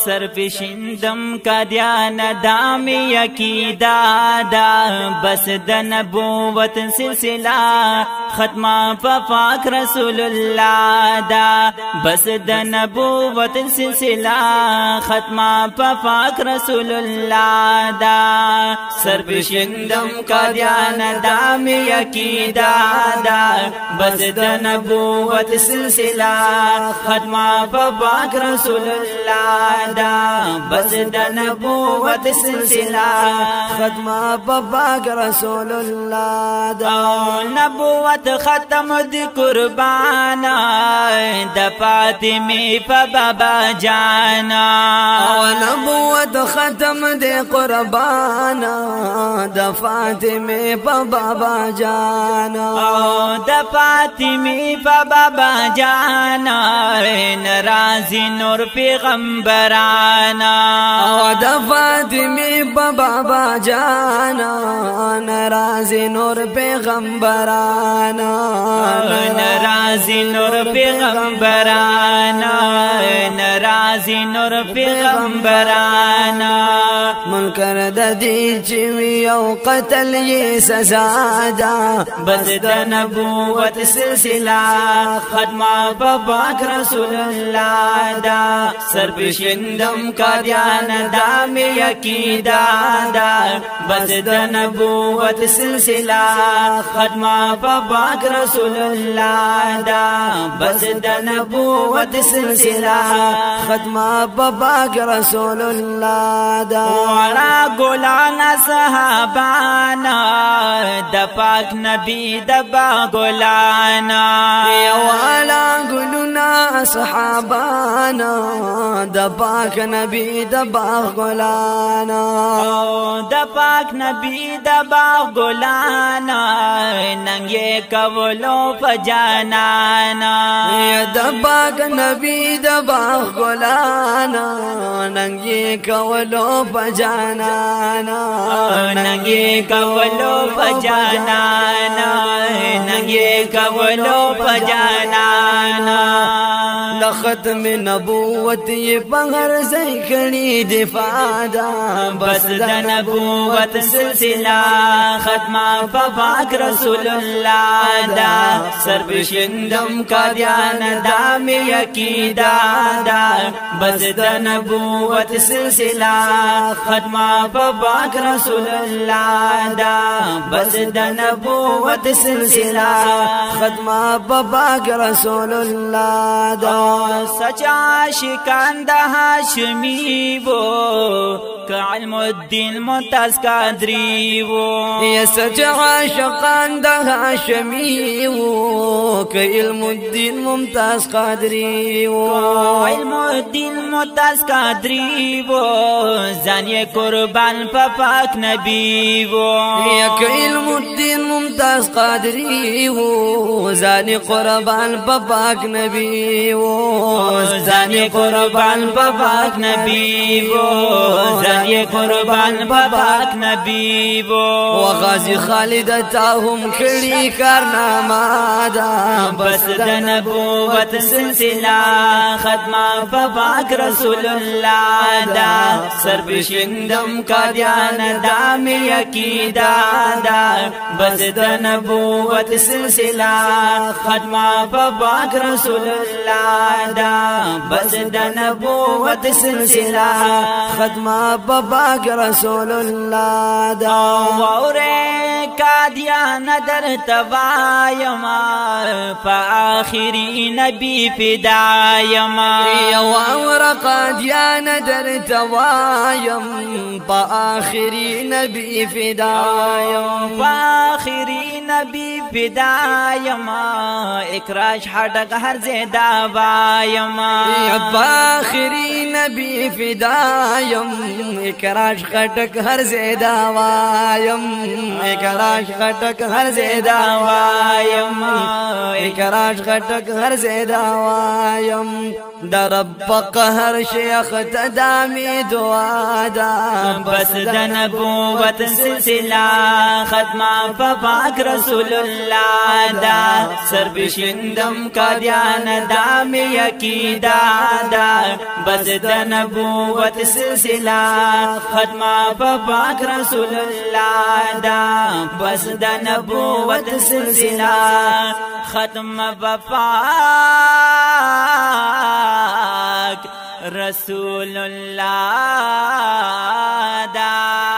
سرپشندم قادیان دامی عقیدہ دا بس د نبوت سلسلہ ختمہ پاک رسول اللہ دا بس د نبوت سلسلہ ختمہ پاک رسول اللہ دا سرپشندم قادیان دامی عقیدہ دا بس د نبوت سلسلہ ختمہ پاک رسول اللہ دا بس د نبوت سلسلہ ختمہ پاک رسول اللہ دا نبوت ختم دی قربانا د فاطمی پا بابا جانا نبوت ختم دی قربانا د فاطمی پا بابا جانا د فاطمی پا بابا جانا نرازی نور پیغمبرانا د فاطمی پا بابا جانا نرازی نور پیغمبرانا نرازی نور پیغمبرانا نرازی نور پیغمبرانا منکر د دی چوی او قتل یہ سزا دا بس د نبوت سلسلہ ختمہ پاک رسول اللہ دا سرپشندم قادیان دامی عقیدہ دا بس د نبوت سلسلہ ختمہ پاک رسول اللہ دا بس د نبوت سلسلہ ختمہ پاک رسول اللہ دا والا گولانا صحابانا د پاک نبی دبا گولانا والا گلنا صحابانا د پاک نبی دبا گولانا د پاک نبی دبا گولانا ننگے کولو پجانانا د پاک نبی دبا گولانا ننگے کولو پجانانا ننگے کولو پجانانا ننگے کولو پجانانا ختم نبوت یہ پغر زئی کھڑی دفاع دا بس د نبوت سلسلہ ختمہ پاک رسول اللہ دا سرپشندم قادیان دامی عقیدہ دا بس د نبوت سلسلہ ختمہ پاک رسول اللہ دا بس د نبوت سلسلہ ختمہ پاک رسول اللہ دا سچا شکاند ہاشمی وہ علم الدین ممتاز قادری وہ یہ سچا شکاند ہاشمی وہ علم الدین ممتاز قادری وہ علم الدین ممتاز قادری وہ زانی قربان پاک نبی وہ علم الدین ممتاز قادری وہ زانی قربان پاک نبی وہ زانی قربان پاک نبی وہ زانی قربان پاک نبی وہ غازی خالد تاهم کڑی کارنامہ دا بس د نبوت سلسلہ ختمہ پاک رسول اللہ دا سرپشندم قادیان دامی عقیدہ دا بس د نبوت سلسلہ ختمہ پاک رسول اللہ دا بس د نبوت سلسلہ ختمہ پاک رسول اللہ دا وورے قادیان در تبایما پا آخری نبی فدایما وور قادیان در توایم پا آخری نبی فدایم پا آخری نبی فدایما اکراش حدق ہر زیدہ وایما پا آخری نبی فدایم اکراش خٹک ہر زیدہ وایم اکراش خٹک ہر زیدہ وایم اکراش خٹک ہر زیدہ وایم در رب قهر شیخ تدامی دعا دا بس د نبوت سلسلہ ختمہ پاک رسول اللہ دا سر بشندم قادیان دامی عقیدہ دا بس د نبوت سلسلہ ختمہ پاک رسول اللہ دا بس د نبوت سلسلہ ختمہ پاک رسول اللہ دا